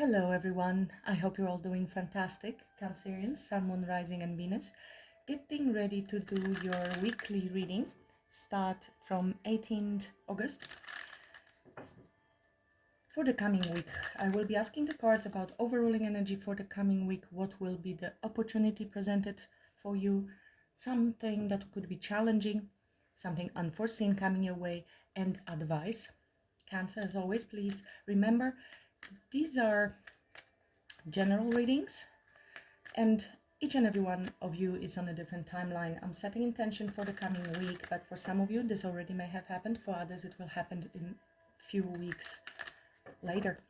Hello everyone, I hope you're all doing fantastic. Cancerians, Sun, Moon, Rising and Venus. Getting ready to do your weekly reading. Start from 18th August. For the coming week, I will be asking the cards about overruling energy for the coming week. What will be the opportunity presented for you? Something that could be challenging, something unforeseen coming your way, and advice. Cancer, as always, please remember, these are general readings and each and every one of you is on a different timeline. I'm setting intention for the coming week, but for some of you this already may have happened. For others it will happen in few weeks later.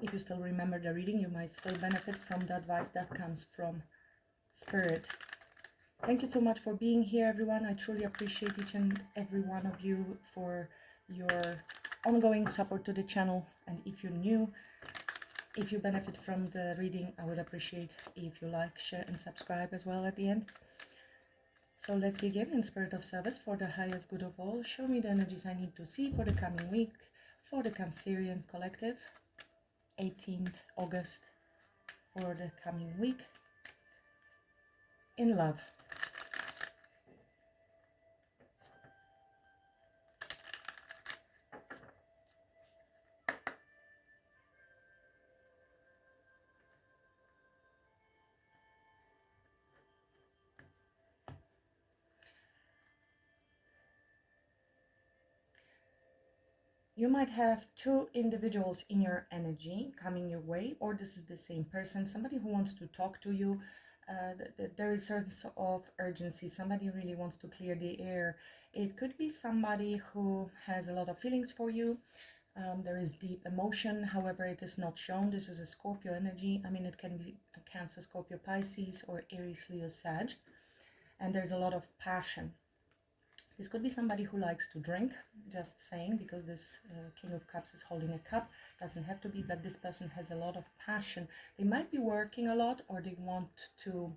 If you still remember the reading, you might still benefit from the advice that comes from Spirit. Thank you so much for being here, everyone. I truly appreciate each and every one of you for your ongoing support to the channel. And if you're new, if you benefit from the reading, I would appreciate if you like, share and subscribe as well at the end. So let's begin in spirit of service for the highest good of all. Show me the energies I need to see for the coming week for the Cancerian collective. 18th August for the coming week. In love. You might have two individuals in your energy coming your way, or this is the same person, somebody who wants to talk to you. There is a sense of urgency. Somebody really wants to clear the air. It could be somebody who has a lot of feelings for you. There is deep emotion, however it is not shown. This is a Scorpio energy. I mean, it can be a Cancer, Scorpio, Pisces, or Aries, Leo, Sag. And there's a lot of passion. This could be somebody who likes to drink, just saying, because this King of Cups is holding a cup. Doesn't have to be, but this person has a lot of passion. They might be working a lot, or they want to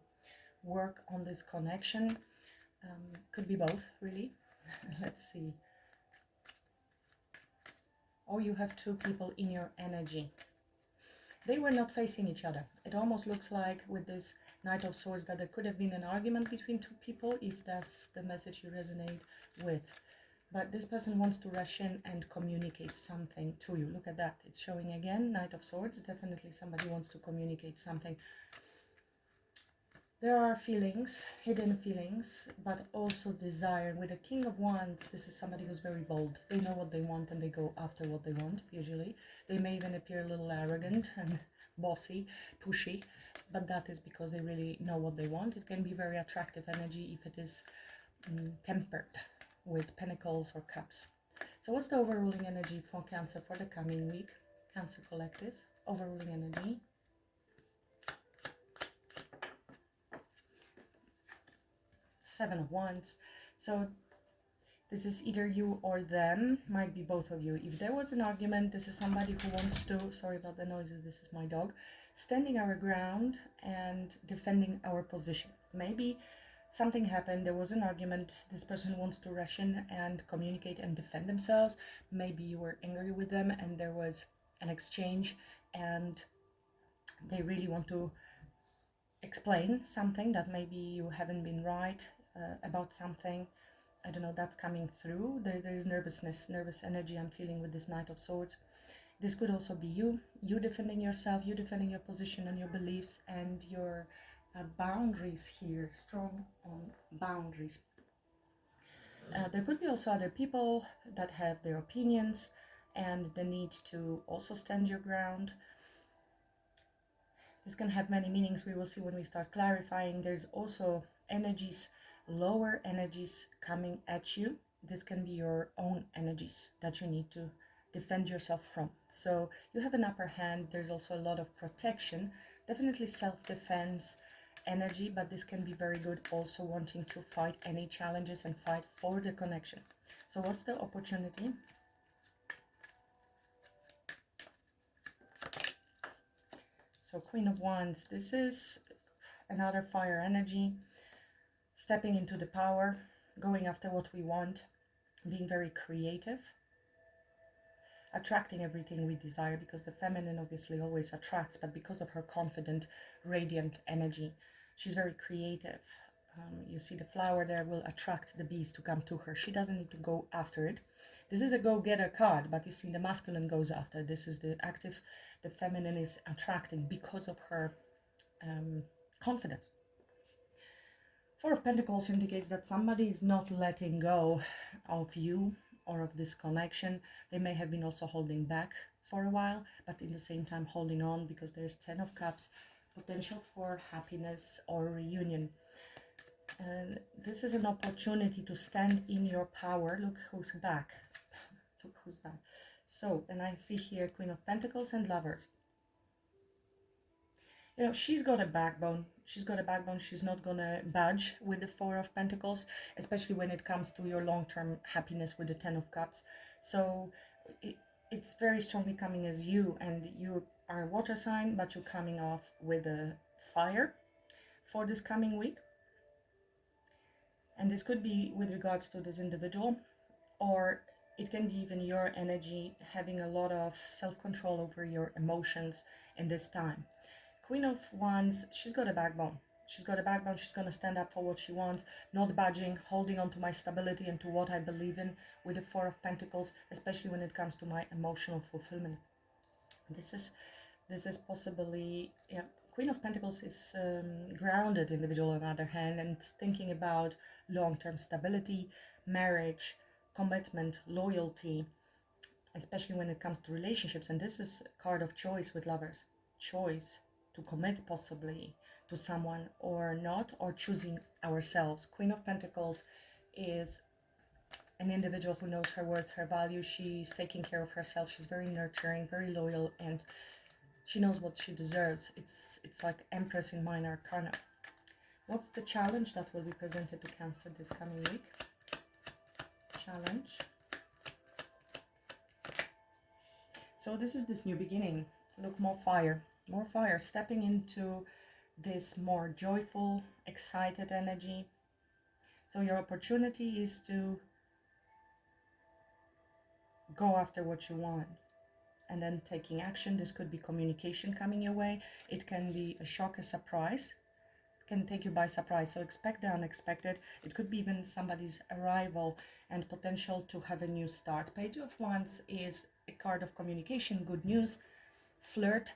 work on this connection. Could be both, really. Let's see. Or you have two people in your energy. They were not facing each other. It almost looks like with this Knight of Swords that there could have been an argument between two people, if that's the message you resonate with. But this person wants to rush in and communicate something to you. Look at that. It's showing again, Knight of Swords. Definitely somebody wants to communicate something. There are feelings, hidden feelings, but also desire. With the King of Wands, this is somebody who's very bold. They know what they want and they go after what they want, usually. They may even appear a little arrogant and bossy, pushy, but that is because they really know what they want. It can be very attractive energy if it is tempered with pentacles or cups. So what's the overruling energy for Cancer for the coming week? Cancer collective, overruling energy. Seven of Wands. So this is either you or them, might be both of you. If there was an argument, this is somebody who wants to, sorry about the noises, this is my dog, standing our ground and defending our position. Maybe something happened, there was an argument, this person wants to rush in and communicate and defend themselves. Maybe you were angry with them and there was an exchange and they really want to explain something that maybe you haven't been right about something. I don't know, that's coming through. There is nervousness, nervous energy I'm feeling with this Knight of Swords. This could also be you defending yourself, you defending your position and your beliefs and your boundaries here, strong on boundaries. There could be also other people that have their opinions and the need to also stand your ground. This can have many meanings. We will see when we start clarifying. There's also energies, lower energies coming at you. This can be your own energies that you need to defend yourself from. So you have an upper hand. There's also a lot of protection, definitely self-defense energy, but this can be very good also wanting to fight any challenges and fight for the connection. So what's the opportunity? So Queen of Wands, this is another fire energy, stepping into the power, going after what we want, being very creative. attracting everything we desire, because the feminine obviously always attracts, but because of her confident, radiant energy, she's very creative. You see the flower there will attract the bees to come to her. She doesn't need to go after it. This is a go-getter card, but you see the masculine goes after. This is the active, the feminine is attracting because of her confidence. Four of Pentacles indicates that somebody is not letting go of you or of this connection. They may have been also holding back for a while, but in the same time holding on, because there's 10 of Cups, potential for happiness or reunion. This is an opportunity to stand in your power. Look who's back. Look who's back. So, and I see here Queen of Pentacles and Lovers. You know, she's got a backbone. She's got a backbone. She's not going to budge with the Four of Pentacles, especially when it comes to your long-term happiness with the 10 of Cups. So it's very strongly coming as you, and you are a water sign, but you're coming off with a fire for this coming week. And this could be with regards to this individual, or it can be even your energy having a lot of self-control over your emotions in this time. Queen of Wands, she's got a backbone. She's got a backbone. She's going to stand up for what she wants, not budging, holding on to my stability and to what I believe in with the Four of Pentacles, especially when it comes to my emotional fulfillment. This is possibly, yeah, Queen of Pentacles is grounded individual on the other hand, and thinking about long-term stability, marriage, commitment, loyalty, especially when it comes to relationships. And this is a card of choice with Lovers. Choice to commit possibly to someone or not, or choosing ourselves. Queen of Pentacles is an individual who knows her worth, her value. She's taking care of herself. She's very nurturing, very loyal, and she knows what she deserves. It's like Empress in Minor Arcana. What's the challenge that will be presented to Cancer this coming week? Challenge. So this is this new beginning. Look, more fire, stepping into this more joyful, excited energy. So your opportunity is to go after what you want and then taking action. This could be communication coming your way. It can be a shock, a surprise. It can take you by surprise. So expect the unexpected. It could be even somebody's arrival and potential to have a new start. Page of Wands is a card of communication, good news, flirt,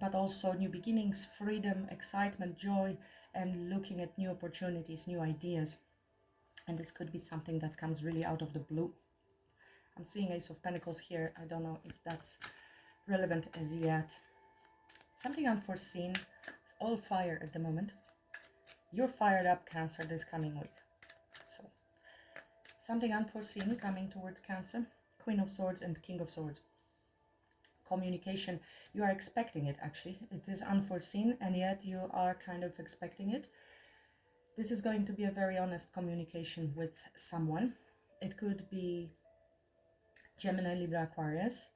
but also new beginnings, freedom, excitement, joy, and looking at new opportunities, new ideas. And this could be something that comes really out of the blue. I'm seeing Ace of Pentacles here. I don't know if that's relevant as yet. Something unforeseen. It's all fire at the moment. You're fired up, Cancer, this coming week. So something unforeseen coming towards Cancer. Queen of Swords and King of Swords. Communication. You are expecting it, actually. It is unforeseen, and yet you are kind of expecting it. This is going to be a very honest communication with someone. It could be Gemini, Libra, Aquarius.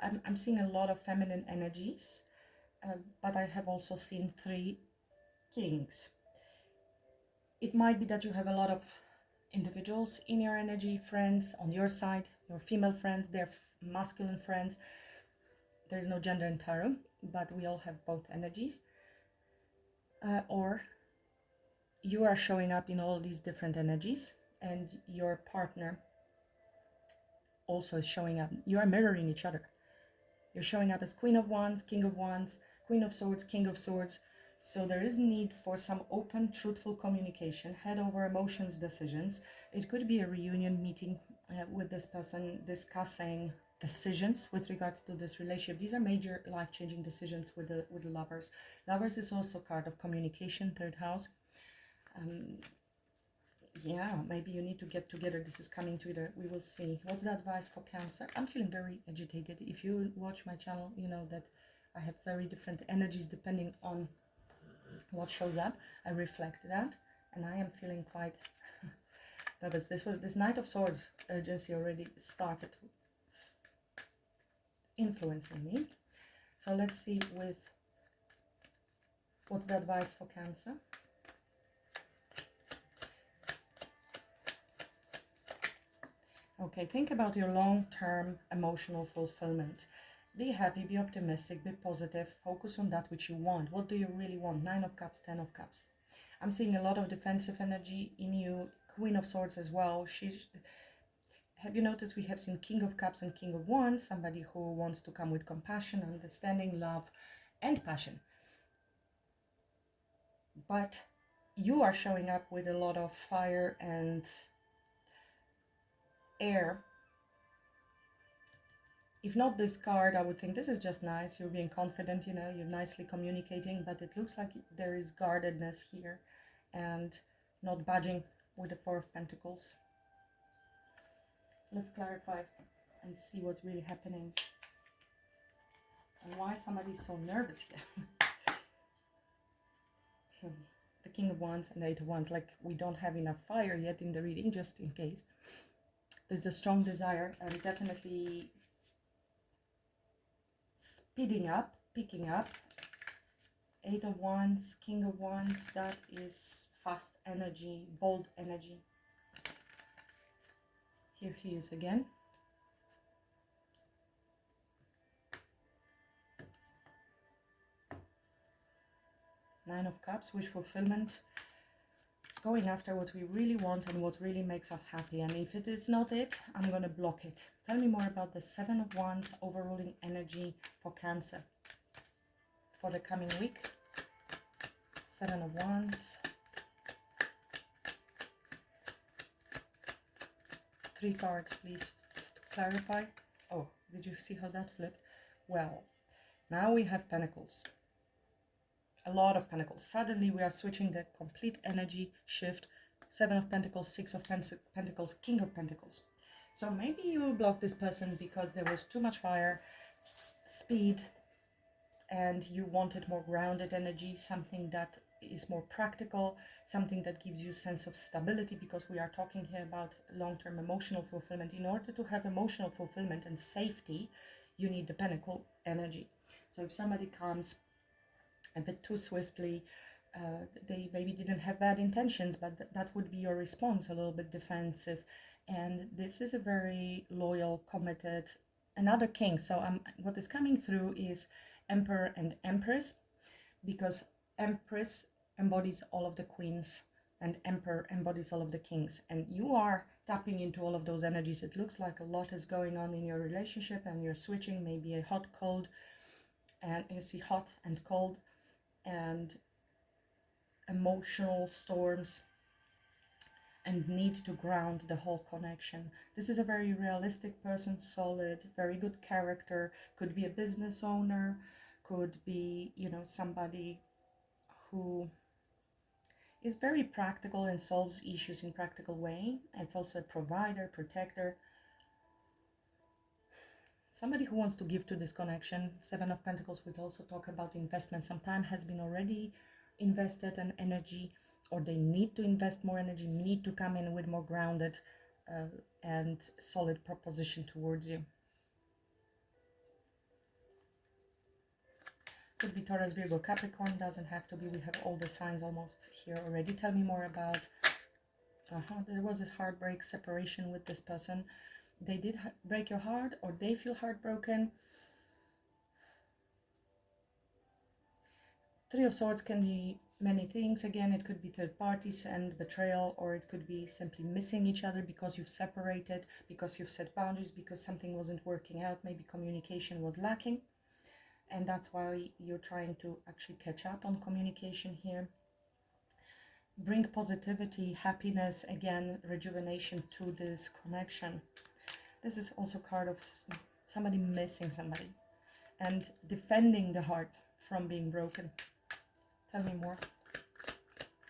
I'm seeing a lot of feminine energies, but I have also seen 3 kings. It might be that you have a lot of individuals in your energy, friends on your side, your female friends, their masculine friends. There's no gender in tarot, but we all have both energies. Or you are showing up in all these different energies, and your partner also is showing up. You are mirroring each other. You're showing up as Queen of Wands, King of Wands, Queen of Swords, King of Swords. So there is need for some open, truthful communication, head over emotions, decisions. It could be a reunion meeting with this person, discussing decisions with regards to this relationship. These are major life-changing decisions with the Lovers. Lovers is also a card of communication, 3rd house. Yeah, maybe you need to get together. This is coming together. We will see. What's the advice for Cancer? I'm feeling very agitated. If you watch my channel, you know that I have very different energies depending on what shows up. I reflect that, and I am feeling quite nervous. This Knight of Swords urgency already started influencing me. So let's see with what's the advice for Cancer. Okay, think about your long-term emotional fulfillment. Be happy, be optimistic, be positive, focus on that which you want. What do you really want? Nine of Cups, Ten of Cups. I'm seeing a lot of defensive energy in you. Queen of Swords as well. Have you noticed we have seen King of Cups and King of Wands, somebody who wants to come with compassion, understanding, love, and passion. But you are showing up with a lot of fire and air. If not this card, I would think this is just nice. You're being confident, you know, you're nicely communicating, but it looks like there is guardedness here and not budging with the Four of Pentacles. Let's clarify and see what's really happening and why somebody's so nervous here. The King of Wands and the Eight of Wands, like we don't have enough fire yet in the reading, just in case. There's a strong desire and definitely speeding up, picking up. Eight of Wands, King of Wands, that is fast energy, bold energy. Here he is again. Nine of Cups, wish fulfillment. Going after what we really want and what really makes us happy. And if it is not it, I'm going to block it. Tell me more about the Seven of Wands, overruling energy for Cancer for the coming week. Seven of Wands. Three cards, please, to clarify. Oh, did you see how that flipped? Well, now we have Pentacles. A lot of Pentacles. Suddenly we are switching the complete energy shift. Seven of Pentacles, Six of Pentacles, King of Pentacles. So maybe you will block this person because there was too much fire, speed, and you wanted more grounded energy, something that is more practical, something that gives you a sense of stability, because we are talking here about long-term emotional fulfillment. In order to have emotional fulfillment and safety, you need the Pentacle energy. So if somebody comes a bit too swiftly, they maybe didn't have bad intentions, but that would be your response, a little bit defensive. And this is a very loyal, committed, another king. So what is coming through is Emperor and Empress, because Empress embodies all of the queens and Emperor embodies all of the kings, and you are tapping into all of those energies. It looks like a lot is going on in your relationship and you're switching, maybe a hot, cold, and you see hot and cold and emotional storms and need to ground the whole connection. This is a very realistic person, solid, very good character, could be a business owner, could be, you know, somebody who is very practical and solves issues in practical way. It's also a provider, protector, somebody who wants to give to this connection. Seven of Pentacles, we also talk about investment. Some time has been already invested in energy, or they need to invest more energy, need to come in with more grounded and solid proposition towards you. Could be Taurus, Virgo, Capricorn, doesn't have to be. We have all the signs almost here already. Tell me more about, there was a heartbreak, separation with this person. They did break your heart, or they feel heartbroken. Three of Swords can be many things. Again, it could be third parties and betrayal, or it could be simply missing each other because you've separated, because you've set boundaries, because something wasn't working out, maybe communication was lacking. And that's why you're trying to actually catch up on communication here. Bring positivity, happiness, again, rejuvenation to this connection. This is also a card of somebody missing somebody and defending the heart from being broken. Tell me more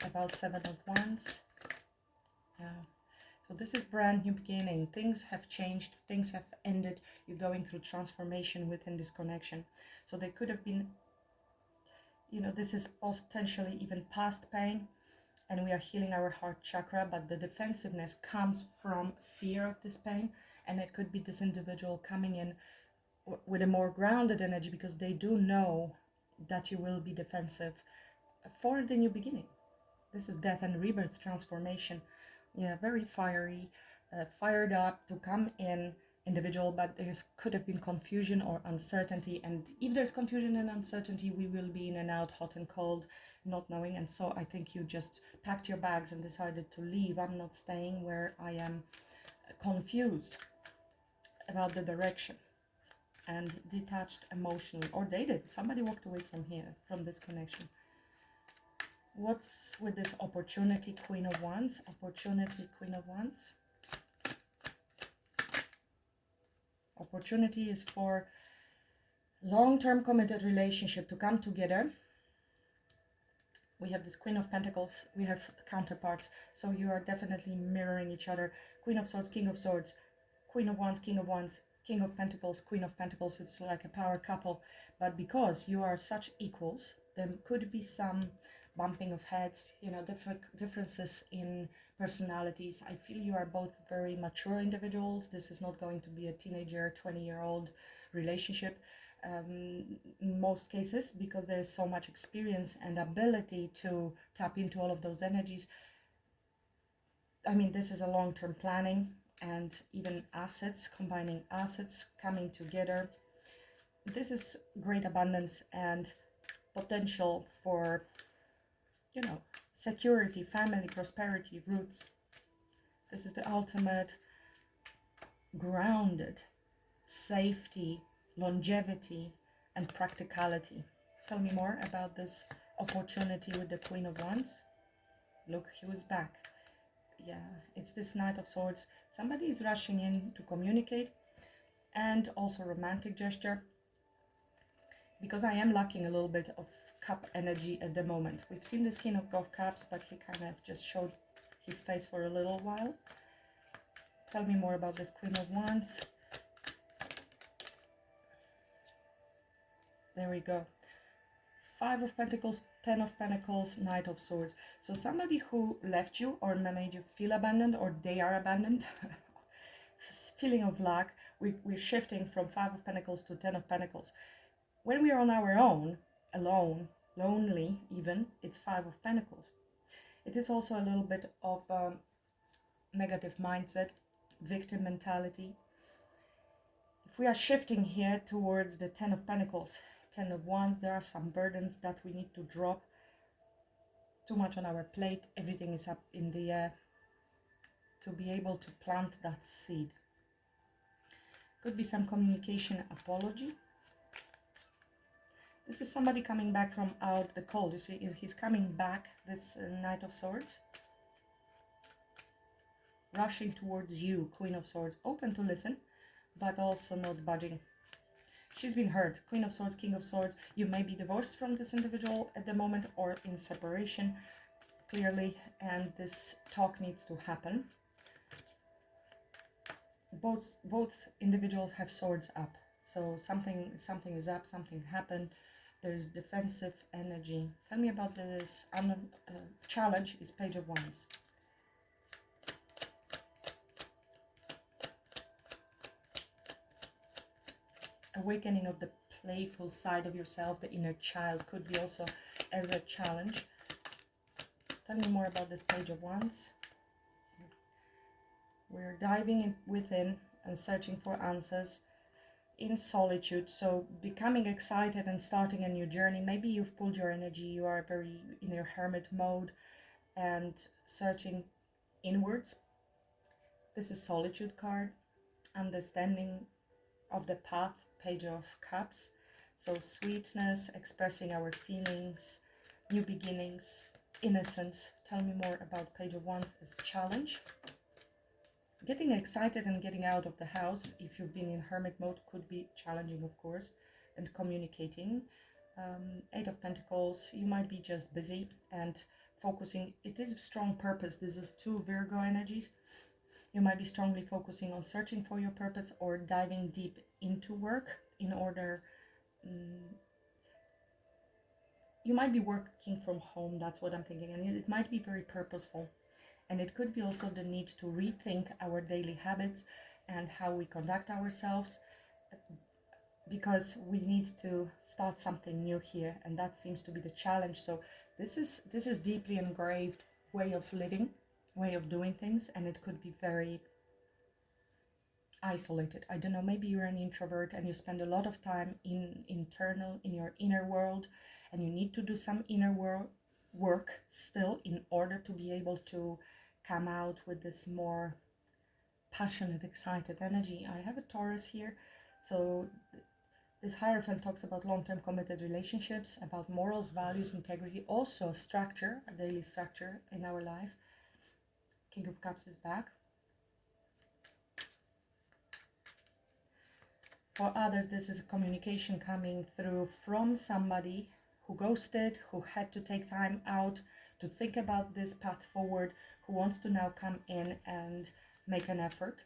about Seven of Wands. Yeah. So this is brand new beginning. Things have changed. Things have ended. You're going through transformation within this connection. So they could have been, you know, this is potentially even past pain, and we are healing our heart chakra, but the defensiveness comes from fear of this pain, and it could be this individual coming in with a more grounded energy because they do know that you will be defensive for the new beginning. This is death and rebirth, transformation. Yeah, very fiery, fired up to come in individual, but there could have been confusion or uncertainty, and if there's confusion and uncertainty, we will be in and out, hot and cold, not knowing. And so I think you just packed your bags and decided to leave. I'm not staying where I am confused about the direction, and detached emotionally, or dated. Somebody walked away from here, from this connection. What's with this opportunity, Queen of Wands? Opportunity, Queen of Wands. Opportunity is for long-term committed relationship to come together. We have this Queen of Pentacles, we have counterparts, so you are definitely mirroring each other. Queen of Swords, King of Swords, Queen of Wands, King of Wands, King of Pentacles, Queen of Pentacles. It's like a power couple, but because you are such equals, there could be some bumping of heads, you know, differences in personalities. I feel you are both very mature individuals. This is not going to be a teenager, 20-year-old relationship. In most cases, because there is so much experience and ability to tap into all of those energies. I mean, this is a long-term planning, and even assets, combining assets, coming together. This is great abundance and potential for, you know, security, family, prosperity, roots. This is the ultimate grounded safety, longevity, and practicality. Tell me more about this opportunity with the Queen of Wands. Look, he was back. Yeah, it's this Knight of Swords. Somebody is rushing in to communicate, and also romantic gesture, because I am lacking a little bit of cup energy at the moment. We've seen this King of Cups, but he kind of just showed his face for a little while. Tell me more about this Queen of Wands. There we go. 5 of Pentacles, 10 of Pentacles, Knight of Swords. So somebody who left you or made you feel abandoned, or they are abandoned. Feeling of lack. We're shifting from 5 of Pentacles to 10 of Pentacles. When we are on our own, alone, lonely even, it's 5 of Pentacles. It is also a little bit of a negative mindset, victim mentality. If we are shifting here towards the 10 of Pentacles, 10 of Wands, there are some burdens that we need to drop. Too much on our plate, everything is up in the air, to be able to plant that seed. Could be some communication apology. This is somebody coming back from out the cold. You see, he's coming back, this Knight of Swords. Rushing towards you, Queen of Swords. Open to listen, but also not budging. She's been hurt. Queen of Swords, King of Swords. You may be divorced from this individual at the moment, or in separation, clearly, and this talk needs to happen. Both individuals have swords up, so something is up, something happened. There's defensive energy. Tell me about this challenge. Is Page of Wands. Awakening of the playful side of yourself, the inner child, could be also as a challenge. Tell me more about this Page of Wands. We're diving within and searching for answers in solitude, so becoming excited and starting a new journey. Maybe you've pulled your energy, you are very in your hermit mode and searching inwards. This is solitude card, understanding of the path, Page of Cups. So sweetness, expressing our feelings, new beginnings, innocence. Tell me more about Page of Wands as challenge. Getting excited and getting out of the house, if you've been in hermit mode, could be challenging, of course, and communicating. 8 of Pentacles, you might be just busy and focusing. It is a strong purpose. This is 2 Virgo energies. You might be strongly focusing on searching for your purpose or diving deep into work in order. You might be working from home, that's what I'm thinking, and it might be very purposeful. And it could be also the need to rethink our daily habits and how we conduct ourselves, because we need to start something new here, and that seems to be the challenge. So this is deeply engraved way of living, way of doing things, and it could be very isolated. I don't know, maybe you're an introvert and you spend a lot of time in your inner world, and you need to do some inner work still in order to be able to come out with this more passionate, excited energy. I have a Taurus here, so this Hierophant talks about long-term committed relationships, about morals, values, integrity, also structure, a daily structure in our life. King of Cups is back. For others, this is a communication coming through from somebody who ghosted, who had to take time out to think about this path forward, who wants to now come in and make an effort,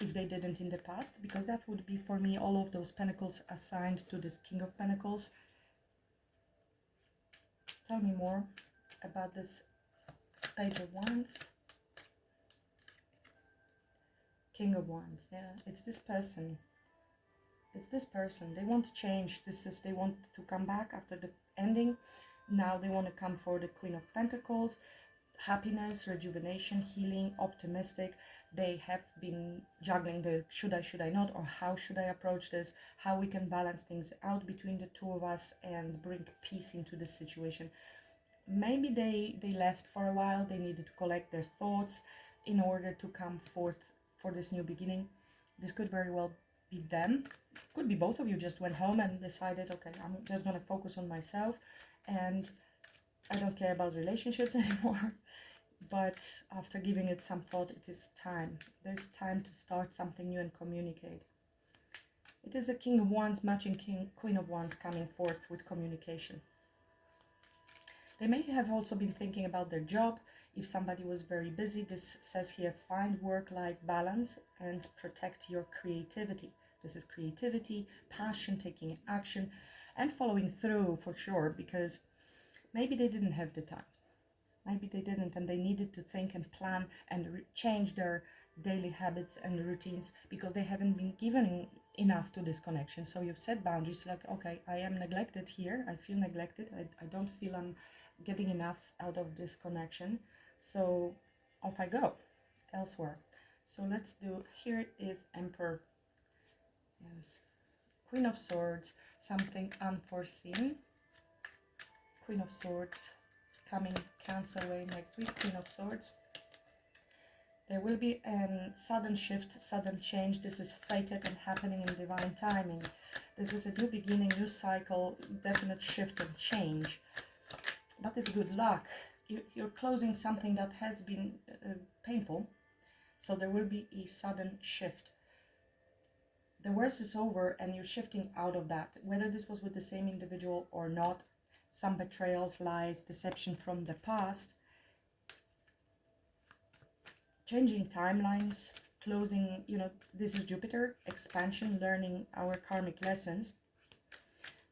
if they didn't in the past, because that would be for me all of those pentacles assigned to this King of Pentacles. Tell me more about this Page of Wands. King of Wands, yeah, it's this person. It's this person. They want to change. They want to come back after the ending. Now they want to come for the Queen of Pentacles. Happiness, rejuvenation, healing, optimistic. They have been juggling the should I not, or how should I approach this, how we can balance things out between the two of us and bring peace into this situation. Maybe they left for a while. They needed to collect their thoughts in order to come forth for this new beginning. This could very well be them. Could be both of you just went home and decided, okay, I'm just going to focus on myself and I don't care about relationships anymore. But after giving it some thought, it is time. There's time to start something new and communicate. It is a King of Wands matching Queen of Wands coming forth with communication. They may have also been thinking about their job. If somebody was very busy, this says here, find work-life balance and protect your creativity. This is creativity, passion, taking action, and following through for sure, because maybe they didn't have the time. Maybe they didn't, and they needed to think and plan and change their daily habits and routines because they haven't been given enough to this connection. So you've set boundaries like, okay, I am neglected here. I feel neglected. I don't feel I'm getting enough out of this connection. So off I go elsewhere. So let's do, here is Emperor. Yes. Queen of Swords, something unforeseen. Queen of Swords, coming Cancer way next week. Queen of Swords. There will be a sudden shift, sudden change. This is fated and happening in divine timing. This is a new beginning, new cycle, definite shift and change. But it's good luck. You're closing something that has been painful. So there will be a sudden shift. The worst is over and you're shifting out of that. Whether this was with the same individual or not, some betrayals, lies, deception from the past. Changing timelines, closing, this is Jupiter, expansion, learning our karmic lessons.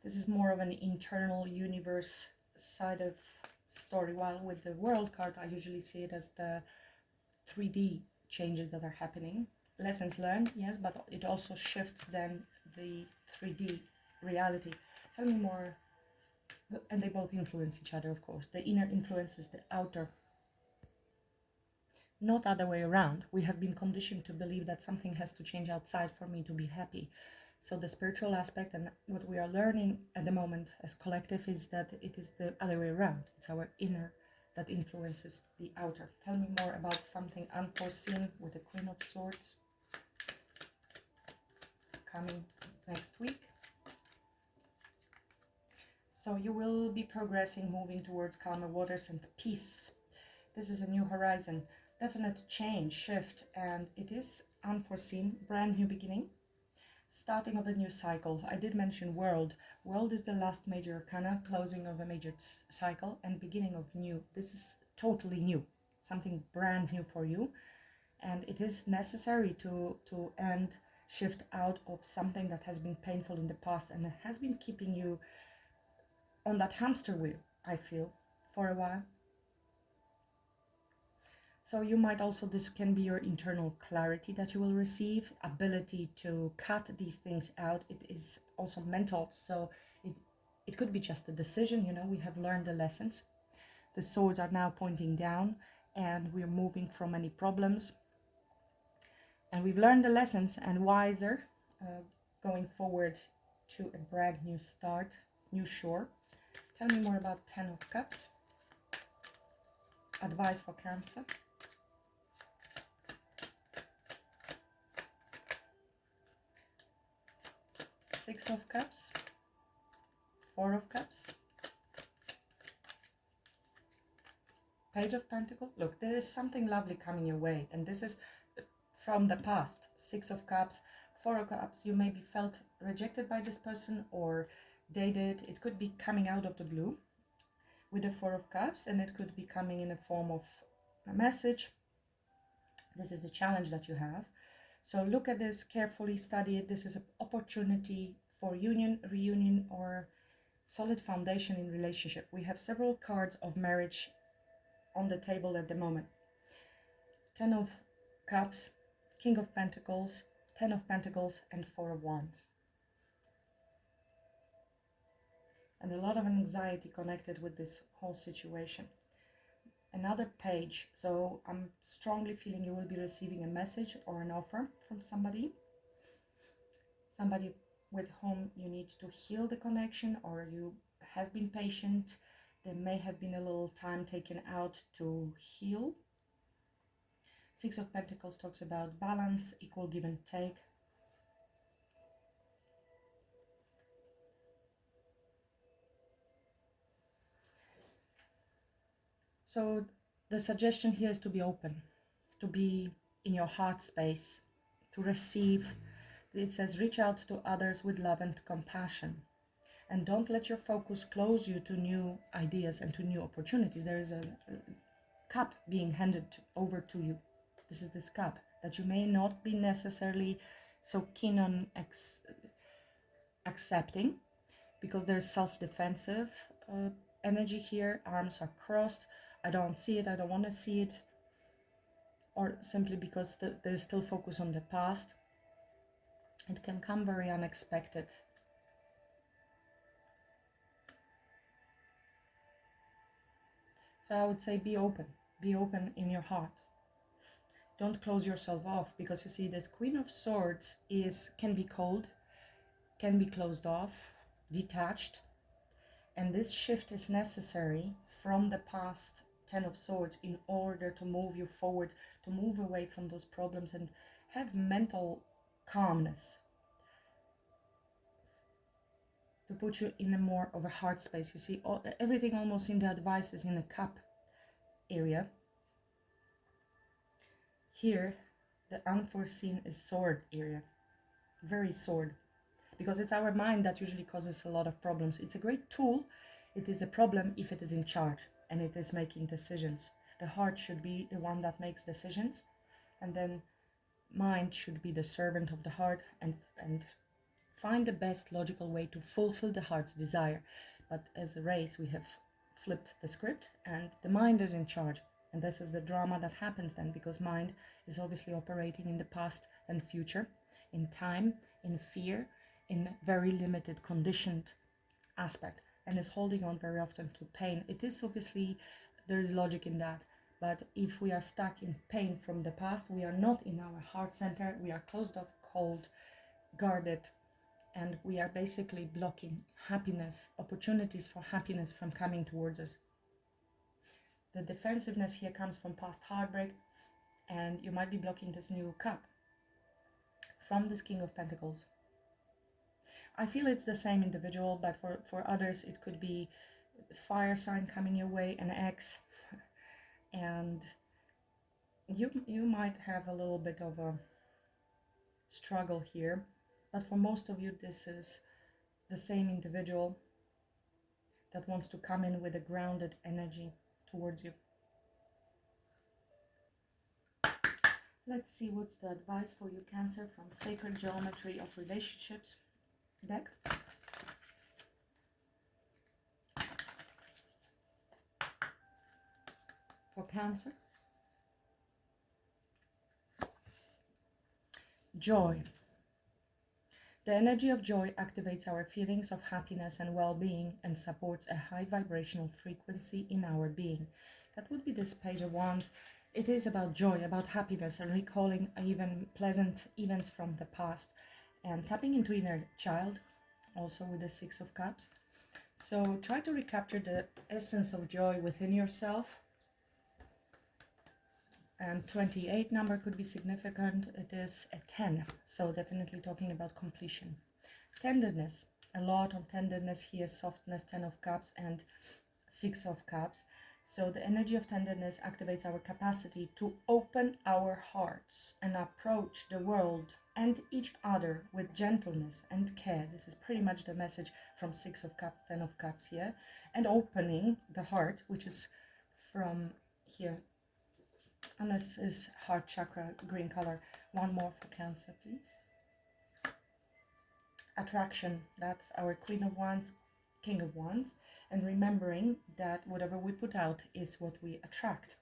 This is more of an internal universe side of story, while with the World card, I usually see it as the 3D changes that are happening. Lessons learned, yes, but it also shifts then the 3D reality. Tell me more. And they both influence each other, of course. The inner influences the outer. Not other way around. We have been conditioned to believe that something has to change outside for me to be happy. So the spiritual aspect and what we are learning at the moment as collective is that it is the other way around. It's our inner that influences the outer. Tell me more about something unforeseen with the Queen of Swords coming next week. So you will be progressing, moving towards calmer waters and peace. This is a new horizon. Definite change, shift, and it is unforeseen, brand new beginning, starting of a new cycle. I did mention world. World is the last major arcana, closing of a major cycle and beginning of new. This is totally new, something brand new for you, and it is necessary to end, shift out of something that has been painful in the past and has been keeping you on that hamster wheel, I feel, for a while. So you might also, this can be your internal clarity that you will receive, ability to cut these things out. It is also mental, so it could be just a decision, we have learned the lessons. The swords are now pointing down and we're moving from any problems. And we've learned the lessons and wiser going forward to a brand new start, new shore. Tell me more about 10 of Cups. Advice for Cancer. Six of Cups. Four of Cups. Page of Pentacles. Look, there is something lovely coming your way, and this is from the past. Six of Cups, Four of Cups. You maybe felt rejected by this person or dated. It could be coming out of the blue with the Four of Cups, and it could be coming in a form of a message. This is the challenge that you have. So look at this carefully, study it. This is an opportunity for union, reunion, or solid foundation in relationship. We have several cards of marriage on the table at the moment. 10 of Cups, King of Pentacles, 10 of Pentacles, and 4 of Wands. And a lot of anxiety connected with this whole situation. Another page. So I'm strongly feeling you will be receiving a message or an offer from somebody with whom you need to heal the connection, or you have been patient. There may have been a little time taken out to heal. Six of Pentacles talks about balance, equal give and take. So the suggestion here is to be open, to be in your heart space, to receive. It says reach out to others with love and compassion. And don't let your focus close you to new ideas and to new opportunities. There is a cup being handed over to you. This is this cup that you may not be necessarily so keen on accepting, because there's self-defensive energy here. Arms are crossed. I don't see it. I don't want to see it. Or simply because there's still focus on the past. It can come very unexpected. So I would say be open. Be open in your heart. Don't close yourself off, because you see this Queen of Swords can be cold, can be closed off, detached. And this shift is necessary from the past 10 of Swords in order to move you forward, to move away from those problems and have mental calmness, to put you in a more of a heart space. You see, everything almost in the advice is in a cup area. Here, the unforeseen is sword area, very sword, because it's our mind that usually causes a lot of problems. It's a great tool. It is a problem if it is in charge and it is making decisions. The heart should be the one that makes decisions, and then mind should be the servant of the heart and find the best logical way to fulfill the heart's desire. But as a race, we have flipped the script and the mind is in charge. And this is the drama that happens then, because mind is obviously operating in the past and future, in time, in fear, in very limited, conditioned aspect, and is holding on very often to pain. It is obviously, there is logic in that. But if we are stuck in pain from the past, we are not in our heart center, we are closed off, cold, guarded, and we are basically blocking happiness, opportunities for happiness from coming towards us. The defensiveness here comes from past heartbreak, and you might be blocking this new cup from this King of Pentacles. I feel it's the same individual, but for others it could be fire sign coming your way, an ex, and you might have a little bit of a struggle here, but for most of you this is the same individual that wants to come in with a grounded energy towards you. Let's see what's the advice for you, Cancer, from Sacred Geometry of Relationships deck. For Cancer. Joy. The energy of joy activates our feelings of happiness and well-being and supports a high vibrational frequency in our being. That would be this Page of Wands. It is about joy, about happiness, and recalling even pleasant events from the past, and tapping into inner child, also with the Six of Cups. So try to recapture the essence of joy within yourself. And 28 number could be significant. It is a 10, so definitely talking about completion. Tenderness, a lot of tenderness here, softness, 10 of Cups and 6 of Cups. So the energy of tenderness activates our capacity to open our hearts and approach the world and each other with gentleness and care. This is pretty much the message from 6 of Cups, 10 of Cups here. And opening the heart, which is from here. And this is heart chakra, green color. One more for Cancer, please. Attraction, that's our Queen of Wands, King of Wands. And remembering that whatever we put out is what we attract.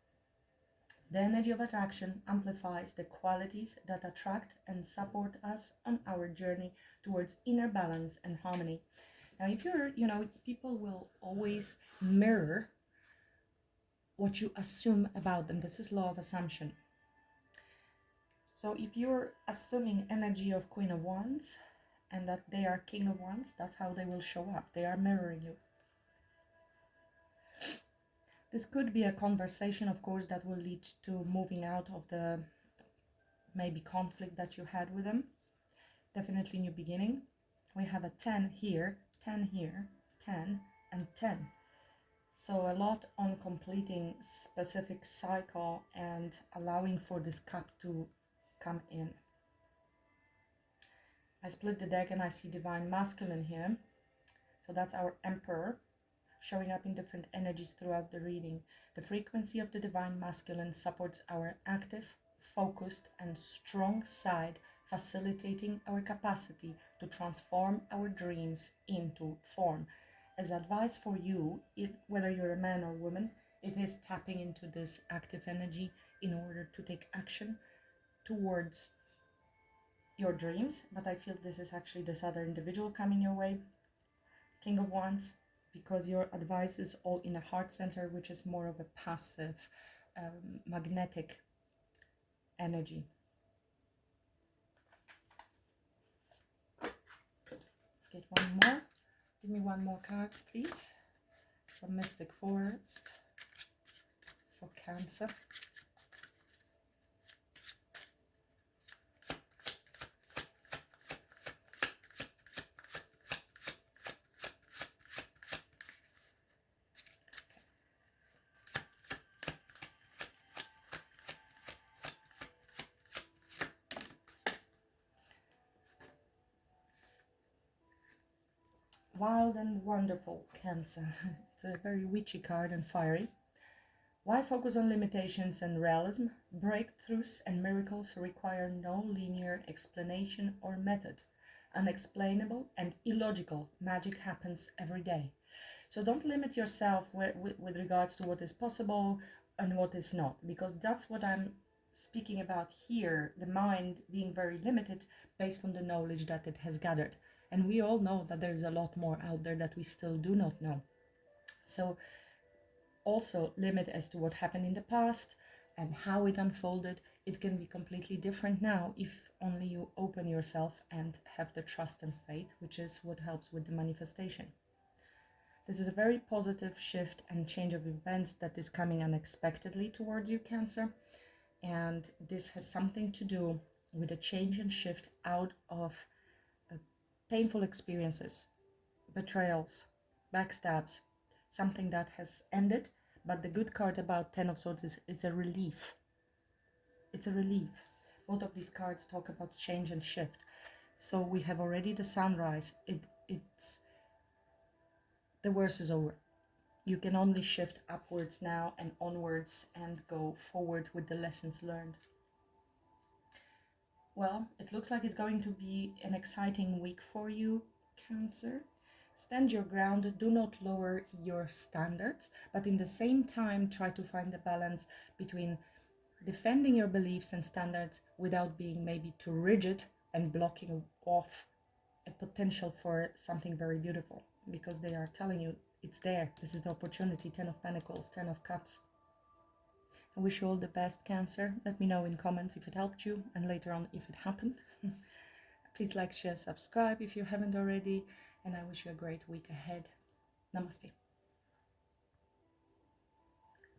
The energy of attraction amplifies the qualities that attract and support us on our journey towards inner balance and harmony. Now, if you're, people will always mirror what you assume about them. This is law of assumption. So if you're assuming energy of Queen of Wands and that they are King of Wands, that's how they will show up. They are mirroring you. This could be a conversation, of course, that will lead to moving out of the maybe conflict that you had with them. Definitely new beginning. We have a 10 here, 10 here, 10 and 10. So a lot on completing specific cycle and allowing for this cup to come in. I split the deck and I see Divine Masculine here. So that's our Emperor, showing up in different energies throughout the reading. The frequency of the Divine Masculine supports our active, focused and strong side, facilitating our capacity to transform our dreams into form. As advice for you, whether you're a man or woman, it is tapping into this active energy in order to take action towards your dreams. But I feel this is actually this other individual coming your way, King of Wands, because your advice is all in a heart center, which is more of a passive, magnetic energy. Let's get one more. Give me one more card, please. From Mystic Forest for Cancer. Wild and wonderful, Cancer. It's a very witchy card and fiery. Why focus on limitations and realism? Breakthroughs and miracles require no linear explanation or method. Unexplainable and illogical magic happens every day. So don't limit yourself with regards to what is possible and what is not, because that's what I'm speaking about here, the mind being very limited based on the knowledge that it has gathered. And we all know that there's a lot more out there that we still do not know. So also limit as to what happened in the past and how it unfolded. It can be completely different now if only you open yourself and have the trust and faith, which is what helps with the manifestation. This is a very positive shift and change of events that is coming unexpectedly towards you, Cancer. And this has something to do with a change and shift out of painful experiences, betrayals, backstabs, something that has ended. But the good card about 10 of Swords is it's a relief. It's a relief. Both of these cards talk about change and shift. So we have already the sunrise. It's the worst is over. You can only shift upwards now and onwards and go forward with the lessons learned. Well, it looks like it's going to be an exciting week for you, Cancer. Stand your ground, do not lower your standards, but in the same time try to find a balance between defending your beliefs and standards without being maybe too rigid and blocking off a potential for something very beautiful, because they are telling you it's there. This is the opportunity. 10 of Pentacles, 10 of Cups. I wish you all the best, Cancer. Let me know in comments if it helped you, and later on if it happened. Please like, share, subscribe if you haven't already, and I wish you a great week ahead. Namaste.